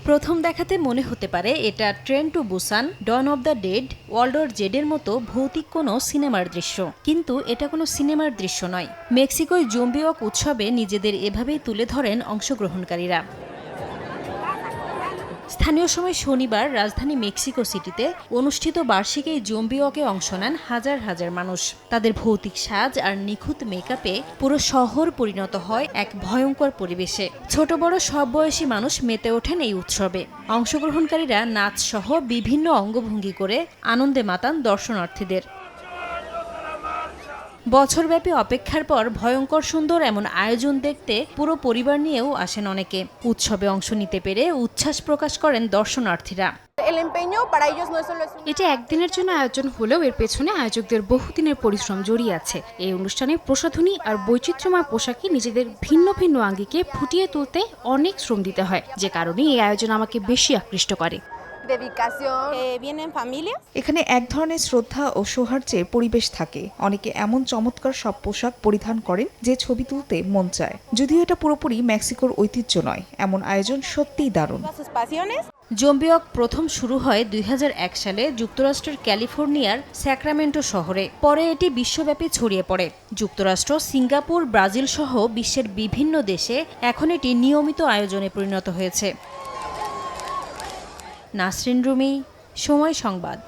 প্রথম দেখাতে মনে হতে পারে এটা train to Busan, Dawn of the Dead, World War জেডের মতো ভৌতিক কোনো সিনেমার দৃশ্য, কিন্তু এটা কোনো সিনেমার দৃশ্য নয়। মেক্সিকোয় জম্বি ওয়াক উৎসবে নিজেদের এভাবেই তুলে ধরেন অংশগ্রহণকারীরা। স্থানীয় সময় শনিবার রাজধানী মেক্সিকো সিটিতে অনুষ্ঠিত বার্ষিক এই জম্বি ওয়াকে অংশ নেন হাজার হাজার মানুষ। তাদের ভৌতিক সাজ আর নিখুঁত মেকআপে পুরো শহর পরিণত হয় এক ভয়ঙ্কর পরিবেশে। ছোট বড় সব বয়সী মানুষ মেতে ওঠেন এই উৎসবে। অংশগ্রহণকারীরা নাচ সহ বিভিন্ন অঙ্গভঙ্গি করে আনন্দে মাতান দর্শনার্থীদের। বছরব্যাপী অপেক্ষার পর ভয়ঙ্কর সুন্দর এমন আয়োজন দেখতে পুরো পরিবার নিয়েও আসেন অনেকে। উৎসবে অংশ নিতে পেরে উচ্ছ্বাস প্রকাশ করেন দর্শনার্থীরা। এটা একদিনের জন্য আয়োজন হলেও এর পেছনে আয়োজকদের বহুদিনের পরিশ্রম জড়িয়ে আছে। এই অনুষ্ঠানে প্রসাধনী আর বৈচিত্র্যময় পোশাকে নিজেদের ভিন্ন ভিন্ন আঙ্গিকে ফুটিয়ে তুলতে অনেক শ্রম দিতে হয়, যে কারণে এই আয়োজন আমাকে বেশি আকৃষ্ট করে। এখানে এক ধরনের শ্রদ্ধা ও সৌহার্দ্যের পরিবেশ থাকে। অনেকে এমন চমৎকার সব পোশাক পরিধান করেন যে ছবি তুলতে মন চায়। যদিও এটা পুরোপুরি মেক্সিকোর ঐতিহ্য নয়, এমন আয়োজন সত্যিই দারুণ। জম্বি ওয়াক প্রথম শুরু হয় 2001 সালে যুক্তরাষ্ট্রের ক্যালিফোর্নিয়ার স্যাক্রামেন্টো শহরে। পরে এটি বিশ্বব্যাপী ছড়িয়ে পড়ে। যুক্তরাষ্ট্র, সিঙ্গাপুর, ব্রাজিল সহ বিশ্বের বিভিন্ন দেশে এখন এটি নিয়মিত আয়োজনে পরিণত হয়েছে। নাসরিন রুমি, সময় সংবাদ।